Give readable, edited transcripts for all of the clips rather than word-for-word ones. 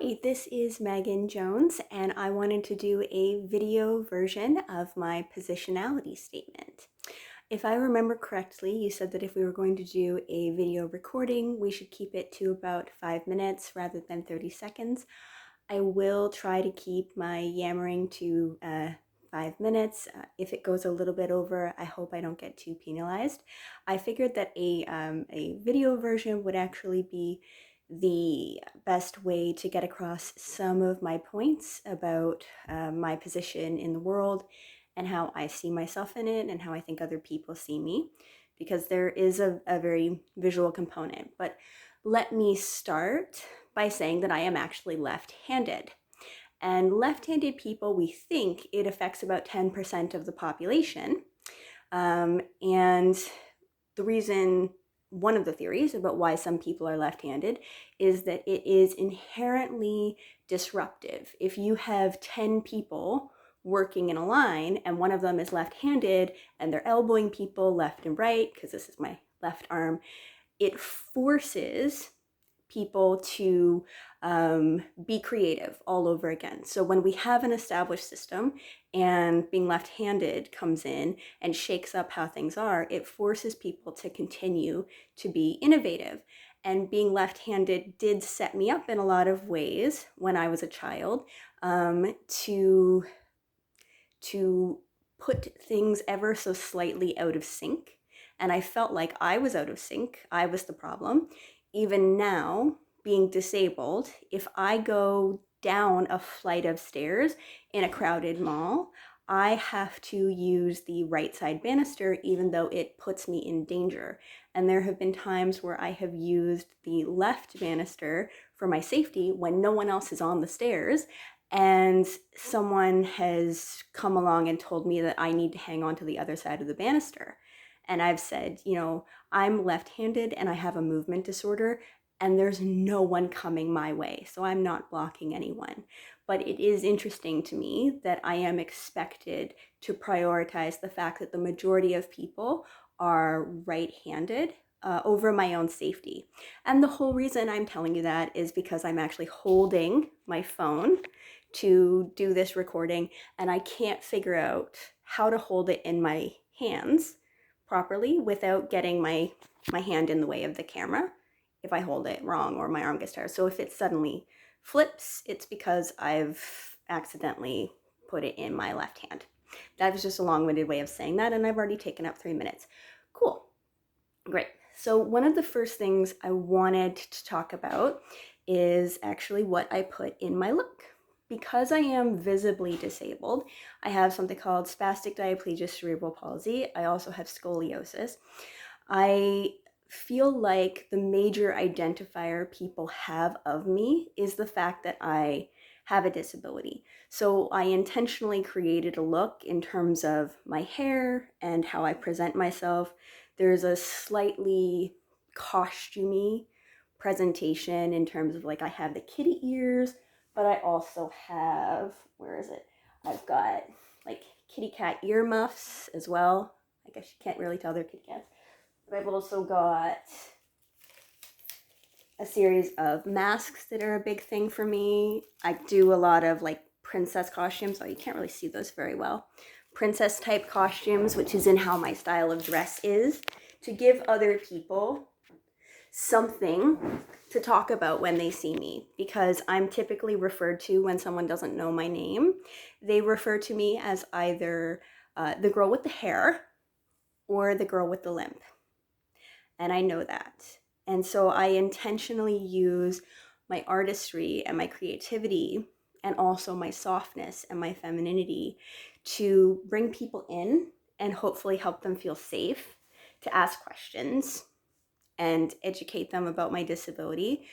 Hi, this is Megan Jones, and I wanted to do a video version of my positionality statement. If I remember correctly, you said that if we were going to do a video recording, we should keep it to about 5 minutes rather than 30 seconds. I will try to keep my yammering to 5 minutes. If it goes a little bit over, I hope I don't get too penalized. I figured that a video version would actually be the best way to get across some of my points about my position in the world and how I see myself in it and how I think other people see me, because there is a very visual component. But let me start by saying that I am actually left-handed. And left-handed people, we think it affects about 10% of the population. And the reason, one of the theories about why some people are left-handed is that it is inherently disruptive. If you have 10 people working in a line and one of them is left-handed and they're elbowing people left and right, because this is my left arm, it forces people to be creative all over again. So when we have an established system and being left-handed comes in and shakes up how things are, it forces people to continue to be innovative. And being left-handed did set me up in a lot of ways when I was a child to put things ever so slightly out of sync. And I felt like I was out of sync. I was the problem. Even now, being disabled, if I go down a flight of stairs in a crowded mall, I have to use the right side banister even though it puts me in danger. And there have been times where I have used the left banister for my safety when no one else is on the stairs, and someone has come along and told me that I need to hang on to the other side of the banister. And I've said, I'm left-handed and I have a movement disorder, and there's no one coming my way, so I'm not blocking anyone. But it is interesting to me that I am expected to prioritize the fact that the majority of people are right-handed over my own safety. And the whole reason I'm telling you that is because I'm actually holding my phone to do this recording, and I can't figure out how to hold it in my hands properly without getting my hand in the way of the camera if I hold it wrong or my arm gets tired. So if it suddenly flips, it's because I've accidentally put it in my left hand. That was just a long-winded way of saying that, and I've already taken up 3 minutes. Cool. Great. So one of the first things I wanted to talk about is actually what I put in my look. Because I am visibly disabled, I have something called spastic diplegia cerebral palsy. I also have scoliosis. I feel like the major identifier people have of me is the fact that I have a disability. So I intentionally created a look in terms of my hair and how I present myself. There's a slightly costumey presentation in terms of, like, I have the kitty ears, but I also have, where is it? I've got like kitty cat earmuffs as well. I guess you can't really tell they're kitty cats. But I've also got a series of masks that are a big thing for me. I do a lot of like princess costumes. Oh, you can't really see those very well. Princess type costumes, which is in how my style of dress is, to give other people something to talk about when they see me, because I'm typically referred to, when someone doesn't know my name, they refer to me as either the girl with the hair or the girl with the limp. And I know that. And so I intentionally use my artistry and my creativity and also my softness and my femininity to bring people in and hopefully help them feel safe to ask questions and educate them about my disability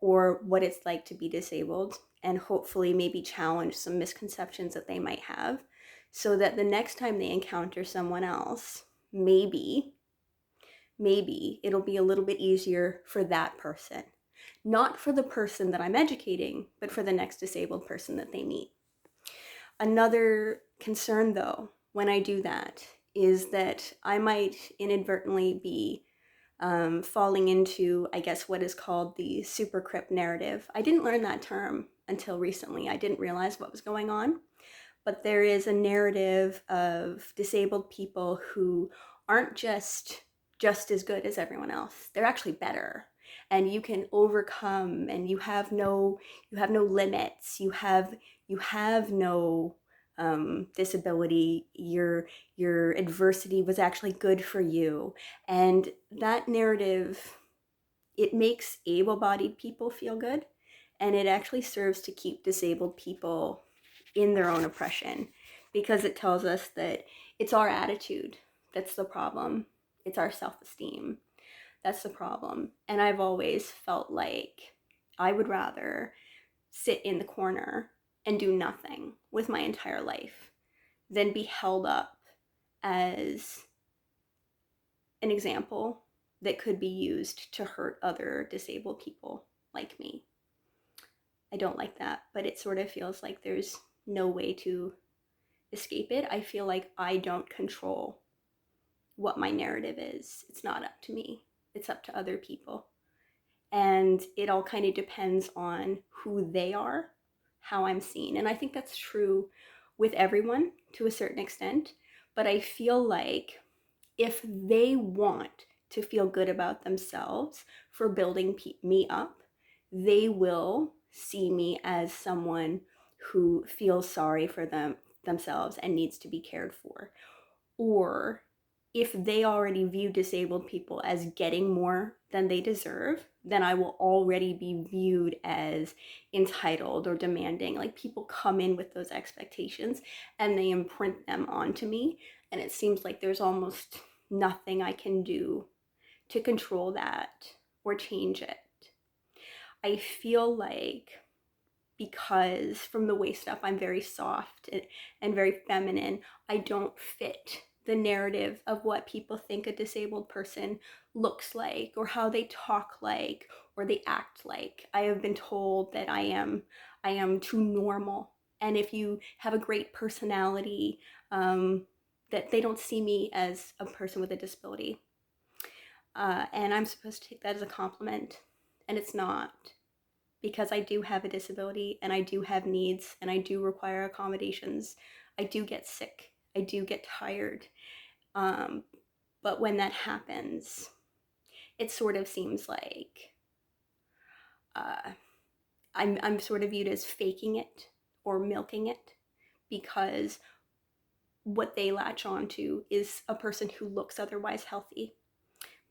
or what it's like to be disabled, and hopefully maybe challenge some misconceptions that they might have, so that the next time they encounter someone else, maybe it'll be a little bit easier for that person. Not for the person that I'm educating, but for the next disabled person that they meet. Another concern, though, when I do that is that I might inadvertently be falling into, I guess, what is called the supercrip narrative. I didn't learn that term until recently. I didn't realize what was going on. But there is a narrative of disabled people who aren't just as good as everyone else. They're actually better. And you can overcome, and you have no limits. You have no disability. Your adversity was actually good for you. And that narrative, it makes able-bodied people feel good, and it actually serves to keep disabled people in their own oppression, because it tells us that it's our attitude that's the problem. It's our self-esteem that's the problem. And I've always felt like I would rather sit in the corner and do nothing with my entire life than be held up as an example that could be used to hurt other disabled people like me. I don't like that, but it sort of feels like there's no way to escape it. I feel like I don't control what my narrative is. It's not up to me, it's up to other people. And it all kind of depends on who they are, how I'm seen. And I think that's true with everyone to a certain extent. But I feel like if they want to feel good about themselves for building me up, they will see me as someone who feels sorry for themselves and needs to be cared for. Or if they already view disabled people as getting more than they deserve, then I will already be viewed as entitled or demanding. Like, people come in with those expectations and they imprint them onto me. And it seems like there's almost nothing I can do to control that or change it. I feel like because from the waist up, I'm very soft and very feminine, I don't fit the narrative of what people think a disabled person looks like, or how they talk like, or they act like. I have been told that I am too normal, and if you have a great personality, that they don't see me as a person with a disability. And I'm supposed to take that as a compliment, and it's not, because I do have a disability and I do have needs and I do require accommodations. I do get sick. I do get tired. Um, but when that happens, it sort of seems like uh, I'm sort of viewed as faking it or milking it, because what they latch onto is a person who looks otherwise healthy.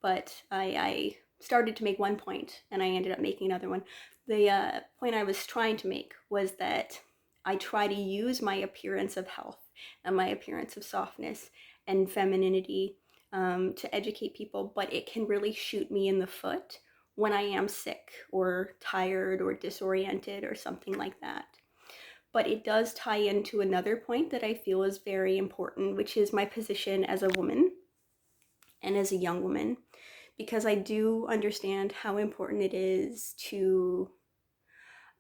But I started to make one point and I ended up making another one. The point I was trying to make was that I try to use my appearance of health and my appearance of softness and femininity to educate people, but it can really shoot me in the foot when I am sick or tired or disoriented or something like that. But it does tie into another point that I feel is very important, which is my position as a woman and as a young woman, because I do understand how important it is to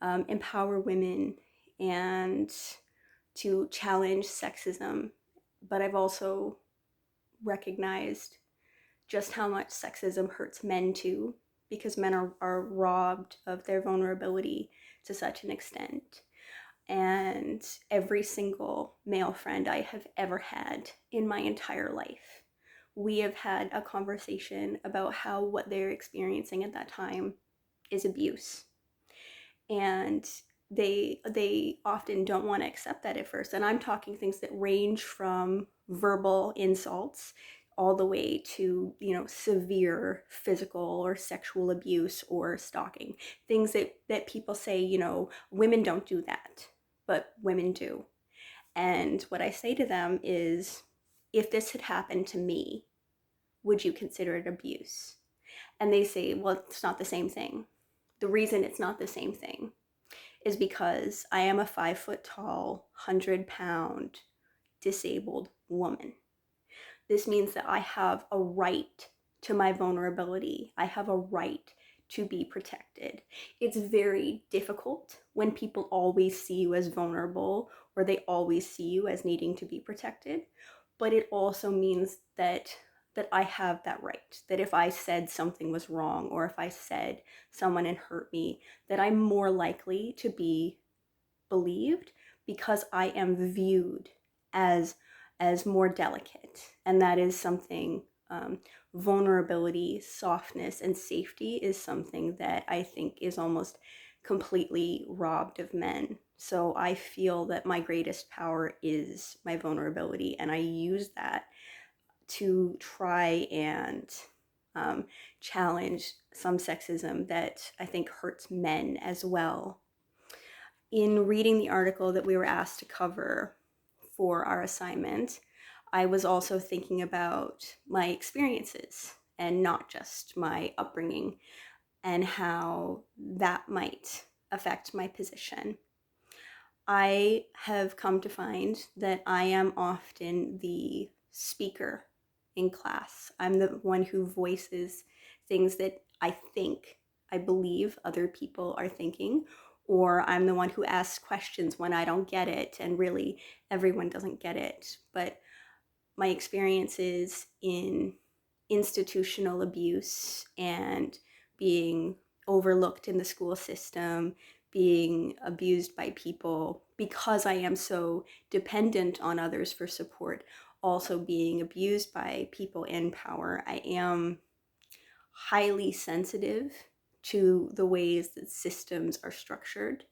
empower women and to challenge sexism. But I've also recognized just how much sexism hurts men too, because men are robbed of their vulnerability to such an extent. And every single male friend I have ever had in my entire life, we have had a conversation about how what they're experiencing at that time is abuse. And they often don't want to accept that at first. And I'm talking things that range from verbal insults all the way to, severe physical or sexual abuse or stalking. Things that people say, women don't do that, but women do. And what I say to them is, if this had happened to me, would you consider it abuse? And they say, well, it's not the same thing. The reason it's not the same thing is because I am a 5 foot tall, 100-pound disabled woman. This means that I have a right to my vulnerability. I have a right to be protected. It's very difficult when people always see you as vulnerable, or they always see you as needing to be protected. But it also means that that I have that right, that if I said something was wrong, or if I said someone had hurt me, that I'm more likely to be believed because I am viewed as more delicate. And that is something, vulnerability, softness, and safety is something that I think is almost completely robbed of men. So I feel that my greatest power is my vulnerability, and I use that to try and, um, challenge some sexism that I think hurts men as well. In reading the article that we were asked to cover for our assignment, I was also thinking about my experiences and not just my upbringing, and how that might affect my position. I have come to find that I am often the speaker in class. I'm the one who voices things that I believe other people are thinking, or I'm the one who asks questions when I don't get it, and really everyone doesn't get it. But my experiences in institutional abuse and being overlooked in the school system, being abused by people because I am so dependent on others for support, also being abused by people in power. I am highly sensitive to the ways that systems are structured,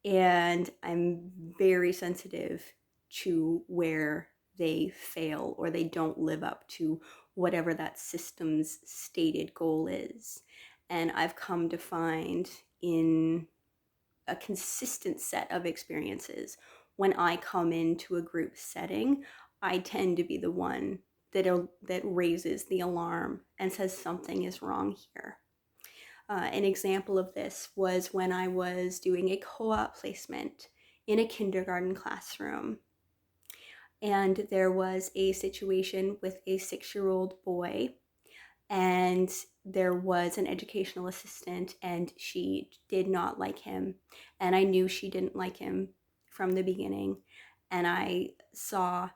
and I'm very sensitive to where they fail or they don't live up to whatever that system's stated goal is. And I've come to find in a consistent set of experiences, when I come into a group setting, I tend to be the one that raises the alarm and says something is wrong here. An example of this was when I was doing a co-op placement in a kindergarten classroom. And there was a situation with a 6-year-old boy, and there was an educational assistant, and she did not like him. And I knew she didn't like him from the beginning. And I saw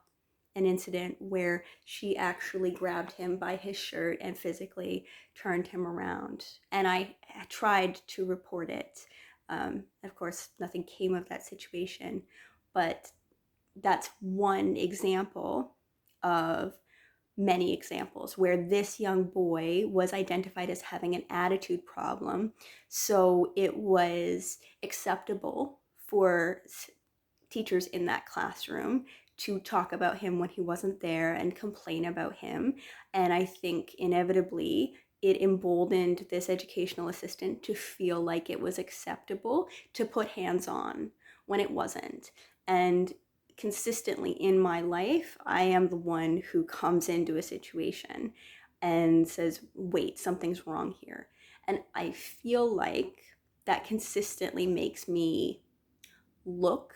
an incident where she actually grabbed him by his shirt and physically turned him around. And I tried to report it. Of course, nothing came of that situation, but that's one example of many examples where this young boy was identified as having an attitude problem. So it was acceptable for teachers in that classroom to talk about him when he wasn't there and complain about him. And I think inevitably it emboldened this educational assistant to feel like it was acceptable to put hands on when it wasn't. And consistently in my life, I am the one who comes into a situation and says, wait, something's wrong here. And I feel like that consistently makes me look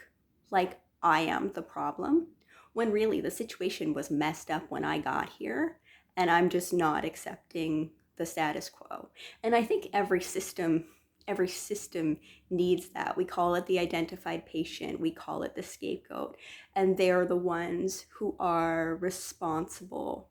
like I am the problem, when really the situation was messed up when I got here, and I'm just not accepting the status quo. And I think every system needs that. We call it the identified patient, we call it the scapegoat, and they're the ones who are responsible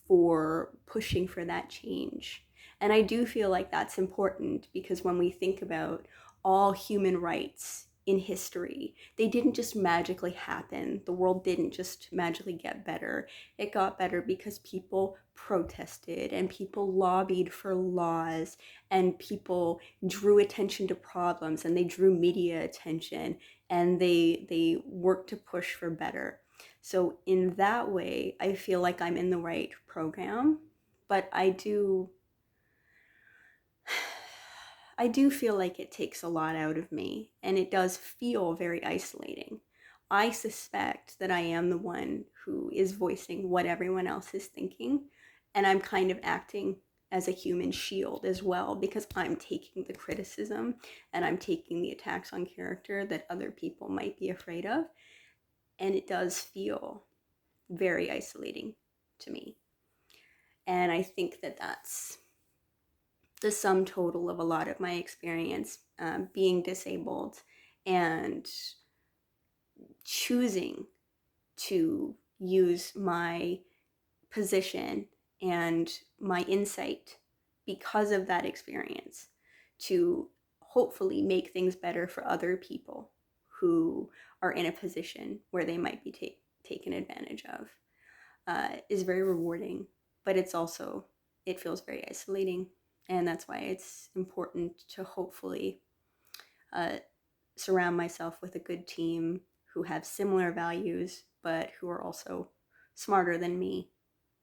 for pushing for that change. And I do feel like that's important, because when we think about all human rights in history, they didn't just magically happen. The world didn't just magically get better. It got better because people protested and people lobbied for laws, and people drew attention to problems, and they drew media attention, and they worked to push for better. So in that way, I feel like I'm in the right program, but I do feel like it takes a lot out of me, and it does feel very isolating. I suspect that I am the one who is voicing what everyone else is thinking, and I'm kind of acting as a human shield as well, because I'm taking the criticism and I'm taking the attacks on character that other people might be afraid of, and it does feel very isolating to me. And I think that that's the sum total of a lot of my experience, being disabled and choosing to use my position and my insight because of that experience to hopefully make things better for other people who are in a position where they might be taken advantage of, is very rewarding. But it's also, it feels very isolating. And that's why it's important to hopefully uh, surround myself with a good team who have similar values, but who are also smarter than me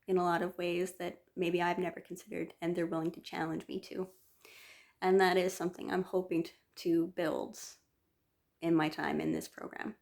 in a lot of ways that maybe I've never considered, and they're willing to challenge me too. And that is something I'm hoping to build in my time in this program.